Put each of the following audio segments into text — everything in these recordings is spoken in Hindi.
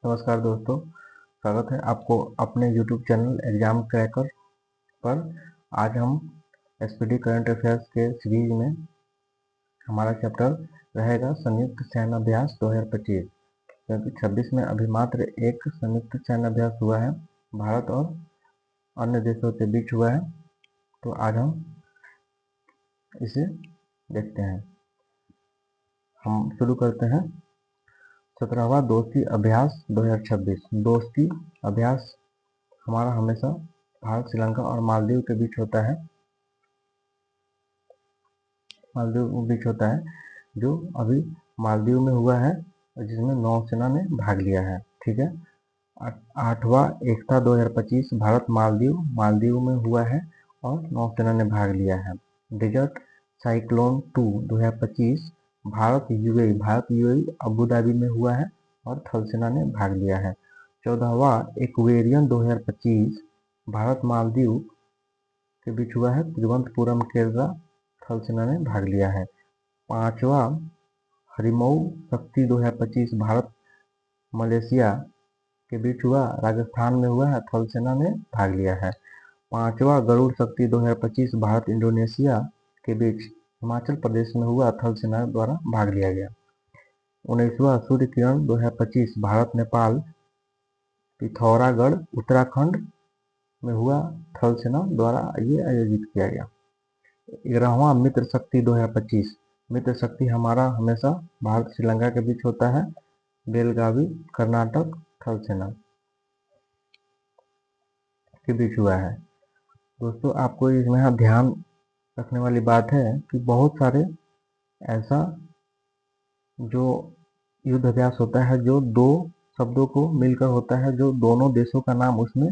नमस्कार दोस्तों, स्वागत है आपको अपने YouTube चैनल एग्जाम क्रैकर पर। आज हम एसपीडी करंट अफेयर्स के सीरीज में हमारा चैप्टर रहेगा संयुक्त सैन्य अभ्यास 2025, क्योंकि 26 में अभी मात्र एक संयुक्त सैन्य अभ्यास हुआ है, भारत और अन्य देशों के बीच हुआ है। तो आज हम इसे देखते हैं। हम शुरू करते हैं। 17वां दोस्ती अभ्यास 2026। दोस्ती अभ्यास हमारा हमेशा भारत, श्रीलंका और मालदीव के बीच होता है। जो अभी मालदीव में हुआ है, जिसमें नौसेना ने भाग लिया है। ठीक है। 8वां एकता 2025 भारत मालदीव में हुआ है और नौसेना ने भाग लिया है। Desert cyclone 2 2025 Bharat UAE Abu Dhabi में हुआ है और थल सेना ने भाग लिया है। 14वां एक्वेरियन 2025 भारत मालदीव के बीच हुआ है, तिरुवनंतपुरम केरला, थल सेना ने भाग लिया है। 5वां हरिमऊ शक्ति 2025 भारत मलेशिया के बीच हुआ, राजस्थान में हुआ है, थल सेना ने भाग लिया है। 5वां गरुड़ शक्ति 2025 भारत इंडोनेशिया के बीच हिमाचल प्रदेश में हुआ, थल सेना द्वारा भाग लिया गया। 19वां सूर्य किरण 2025 भारत नेपाल पिथौरागढ़ उत्तराखंड में हुआ, थल सेना द्वारा ये आयोजित किया गया। 11वां मित्र शक्ति 2025 मित्र शक्ति हमारा हमेशा भारत श्रीलंका के बीच होता है, बेलगावी कर्नाटक, थल सेना के बीच हुआ है। दोस्तों, आपको इसमें यहाँ ध्यान रखने वाली बात है कि बहुत सारे ऐसा जो युद्ध अभ्यास होता है जो दो शब्दों को मिलकर होता है, जो दोनों देशों का नाम उसमें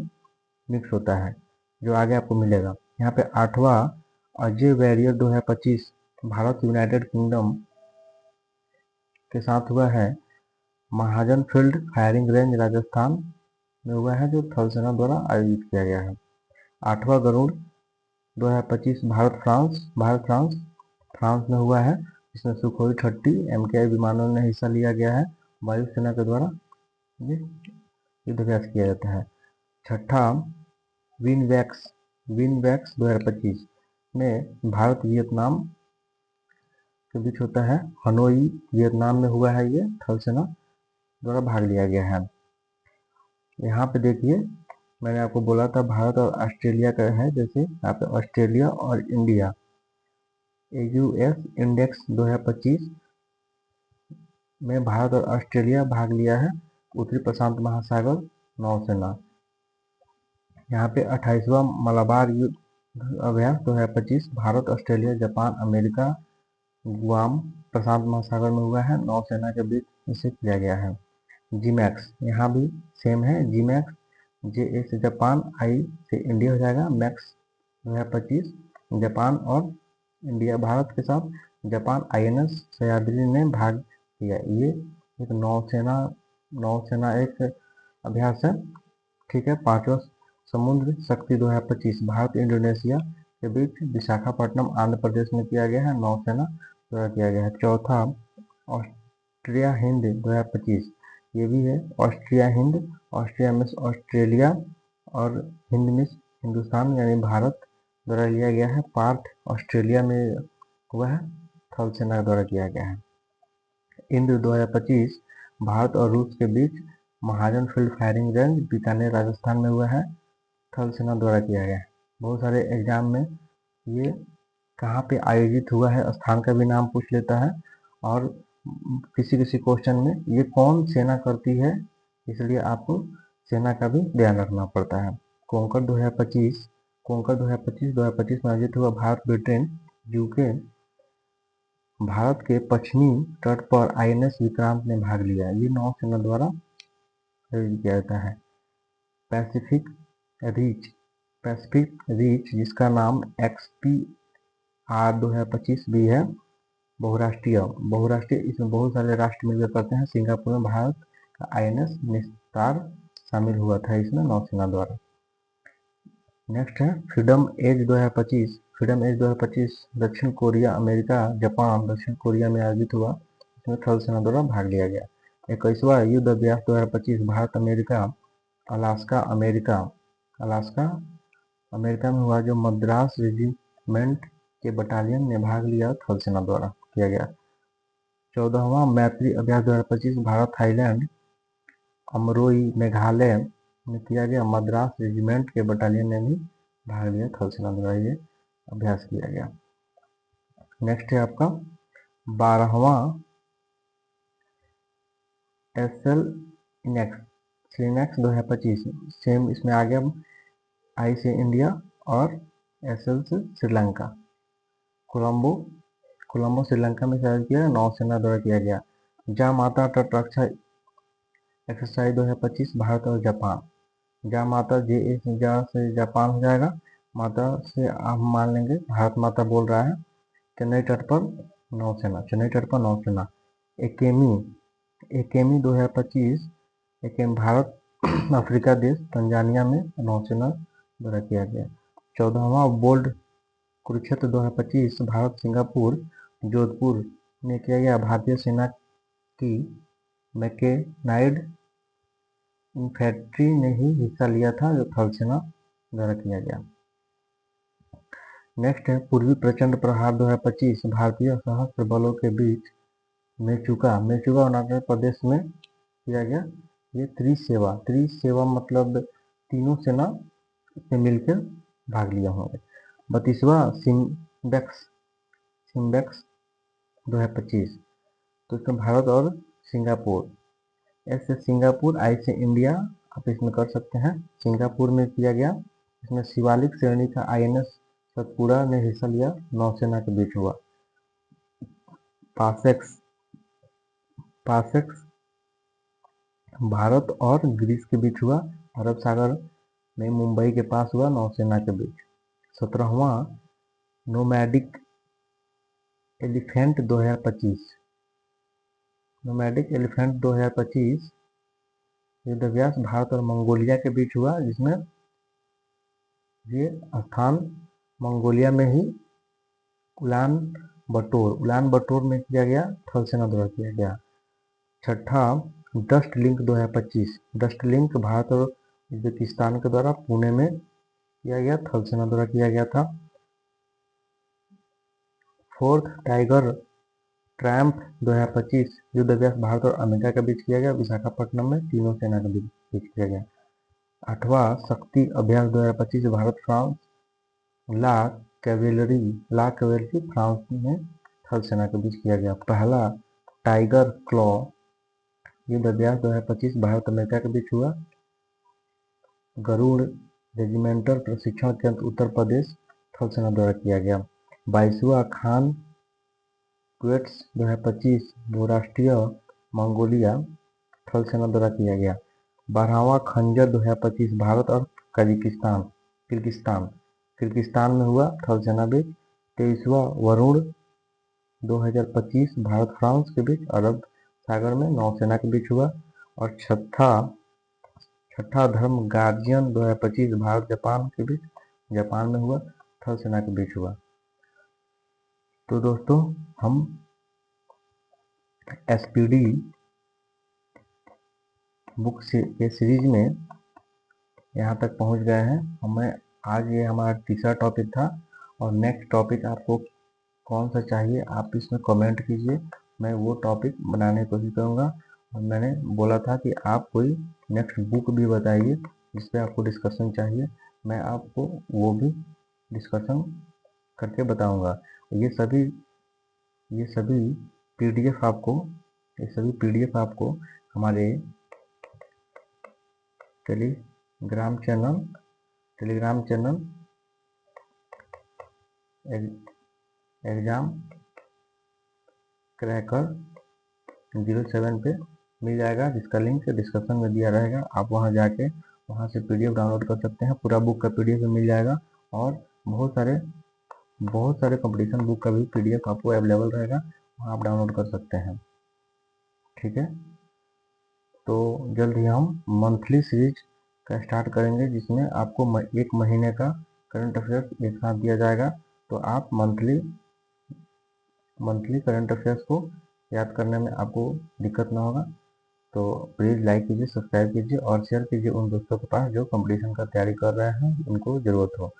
मिक्स होता है, जो आगे आपको मिलेगा। यहाँ पे 8वां Ajay warrior 2025 Bharat United Kingdom के साथ हुआ है, Mahajan field firing range Rajasthan में हुआ है, जो थल सेना द्वारा आयोजित किया गया है। 8वां गरुड़ 2025 फ्रांस में हुआ है, इसमें सुखोई 30 MKI विमानों ने हिस्सा लिया गया है, वायुसेना के द्वारा युद्ध अभ्यास किया जाता है। 6ठा विनवैक्स 2025 में भारत वियतनाम के बीच होता है, हनोई वियतनाम में हुआ है, ये थल सेना द्वारा भाग लिया गया है। यहाँ पे देखिए, मैंने आपको बोला था भारत और ऑस्ट्रेलिया का है, जैसे यहाँ पे ऑस्ट्रेलिया और इंडिया। AUS इंडेक्स 2025 में भारत और ऑस्ट्रेलिया भाग लिया है, उत्तरी प्रशांत महासागर नौसेना। यहाँ पे 28वां मलाबार युद्ध अभ्यास 2025 Bharat Australia Japan America Guam प्रशांत महासागर में हुआ है, नौसेना के बीच इसे किया गया है। जीमैक्स यहाँ भी सेम है, जीमैक्स JA से जापान, I से इंडिया हो जाएगा, मैक्स 2025 जापान और इंडिया, भारत के साथ जापान INS सह्याद्री ने भाग लिया। ये एक नौसेना एक अभ्यास है। ठीक है। 5वां समुद्र शक्ति 2025 भारत इंडोनेशिया के बीच विशाखापट्टनम आंध्र प्रदेश में किया गया है, नौसेना द्वारा किया गया है। 4था ऑस्ट्रिया हिंद 2025, ये भी है Austria Hind, Austria miss Australia और हिंद मिस हिंदुस्तान यानी भारत द्वारा लिया गया है, पार्थ ऑस्ट्रेलिया में हुआ है, थल सेना द्वारा किया गया है। इंद्र 2025 भारत और रूस के बीच Mahajan field firing range Bikaner Rajasthan में हुआ है, थल सेना द्वारा किया गया है। बहुत सारे एग्जाम में ये कहाँ पे आयोजित हुआ है स्थान का भी नाम पूछ लेता है, और किसी किसी क्वेश्चन में ये कौन सेना करती है, इसलिए आपको सेना का भी ध्यान रखना पड़ता है। कोंकण 2025 में आयोजित हुआ, भारत ब्रिटेन यूके भारत के पश्चिमी तट पर INS विक्रांत ने भाग लिया, ये नौसेना द्वारा आयोजित किया जाता है। पैसिफिक रीच जिसका नाम XPR 2025 भी है, बहुराष्ट्रीय, इसमें बहुत सारे राष्ट्र मिलकर करते हैं। सिंगापुर में भारत का INS निस्तार शामिल हुआ था इसमें नौसेना द्वारा। नेक्स्ट है फ्रीडम एज 2025 दक्षिण कोरिया अमेरिका जापान दक्षिण कोरिया में आयोजित हुआ, इसमें थल सेना द्वारा भाग लिया गया। 21वां युद्ध अभ्यास 2025 भारत अमेरिका अलास्का अमेरिका में हुआ, जो मद्रास रेजिमेंट के बटालियन ने भाग लिया, थल सेना द्वारा किया गया। 14वां मैत्री अभ्यास 2025 भारत थाईलैंड अमरोई मेघालय में किया गया, मद्रास रेजिमेंट के बटालियन ने भी भाग लिया, थल सेना द्वारा ये अभ्यास किया गया। नेक्स्ट है आपका 12वां एसएल इनेक्स 2025, सेम इसमें आ गया, आई से इंडिया और एसएल से श्रीलंका। कोलंबो श्रीलंका में शायद किया, नौसेना द्वारा किया गया। जा माता तट रक्षा एक्सरसाइज 2025 भारत और जापान। जा माता जा से जापान हो जाएगा, माता से आप मान लेंगे भारत माता बोल रहा है। चेन्नई तट पर नौसेना। एकेमी 2025 एकेमी भारत अफ्रीका देश तंजानिया में नौसेना द्वारा किया गया। 14वां बोल्ड कुरुक्षेत्र 2025 भारत सिंगापुर जोधपुर में किया गया, भारतीय सेना की मैकेनाइड इन्फेंट्री ने ही हिस्सा लिया था, जो थल सेना द्वारा किया गया। नेक्स्ट है पूर्वी प्रचंड प्रहार 2025 भारतीय सशस्त्र बलों के बीच मेचुका अरुणाचल प्रदेश में किया गया। ये त्रिसेवा मतलब तीनों सेना से मिलकर भाग लिया होंगे। 32वां सिम्बेक्स 2025, तो इसमें भारत और सिंगापुर। ऐसे सिंगापुर, आई से इंडिया आप इसमें कर सकते हैं, सिंगापुर में किया गया। इसमें शिवालिक श्रेणी का आईएनएस सतपुड़ा ने हिस्सा लिया, नौसेना के बीच हुआ। पासेक्स भारत और ग्रीस के बीच हुआ, अरब सागर में मुंबई के पास हुआ, नौसेना के बीच। 17वां नोमैडिक एलिफेंट 2025 युद्ध अभ्यास भारत और मंगोलिया के बीच हुआ, जिसमें ये स्थान मंगोलिया में ही उलान बटोर में किया गया, थल सेना द्वारा किया गया। 6ठा डस्ट लिंक 2025 भारत और उज्बेकिस्तान के द्वारा पुणे में किया गया, थल सेना द्वारा किया गया था। 4th टाइगर ट्रायम्फ 2025 युद्ध अभ्यास भारत और अमेरिका के बीच किया गया, विशाखापट्टनम में तीनों सेना के बीच किया गया। 8वां शक्ति अभ्यास 2025 भारत फ्रांस ला कैवेलरी फ्रांस में थल सेना के बीच किया गया। पहला टाइगर क्लॉ युद्ध अभ्यास 2025 भारत अमेरिका के बीच हुआ, गरुड़ रेजिमेंटल प्रशिक्षण केंद्र उत्तर प्रदेश थल सेना द्वारा किया गया। 22वां खान क्वेट्स 2025 बहुराष्ट्रीय मंगोलिया थल सेना द्वारा किया गया। 12वां खंजर 2025 भारत और किर्गिस्तान में हुआ, थल सेना बीच। 23वां वरुण 2025 भारत फ्रांस के बीच, अरब सागर में नौसेना के बीच हुआ। और छठा धर्म गार्जियन 2025 भारत जापान के बीच, जापान में हुआ, थल सेना के बीच हुआ। तो दोस्तों हम एसपीडी बुक के सीरीज में यहाँ तक पहुँच गए हैं। हमें आज ये हमारा तीसरा टॉपिक था, और नेक्स्ट टॉपिक आपको कौन सा चाहिए आप इसमें कमेंट कीजिए, मैं वो टॉपिक बनाने की कोशिश करूँगा। और मैंने बोला था कि आप कोई नेक्स्ट बुक भी बताइए जिस पे आपको डिस्कशन चाहिए, मैं आपको वो भी डिस्कशन करके बताऊँगा। ये सभी पीडीएफ आपको हमारे टेलीग्राम चैनल एग्जाम क्रैकर 07 पे मिल जाएगा, जिसका लिंक डिस्क्रिप्शन में दिया रहेगा। आप वहां जाके वहां से पीडीएफ डाउनलोड कर सकते हैं, पूरा बुक का पीडीएफ मिल जाएगा। और बहुत सारे कंपटीशन बुक का भी पीडीएफ आपको अवेलेबल रहेगा, वहाँ आप डाउनलोड कर सकते हैं। ठीक है, तो जल्द ही हम मंथली सीरीज का स्टार्ट करेंगे, जिसमें आपको एक महीने का करंट अफेयर्स एक साथ दिया जाएगा। तो आप मंथली करंट अफेयर्स को याद करने में आपको दिक्कत ना होगा। तो प्लीज़ लाइक कीजिए, सब्सक्राइब कीजिए और शेयर कीजिए उन दोस्तों के पास जो कंपटीशन का तैयारी कर रहे हैं, उनको ज़रूरत हो।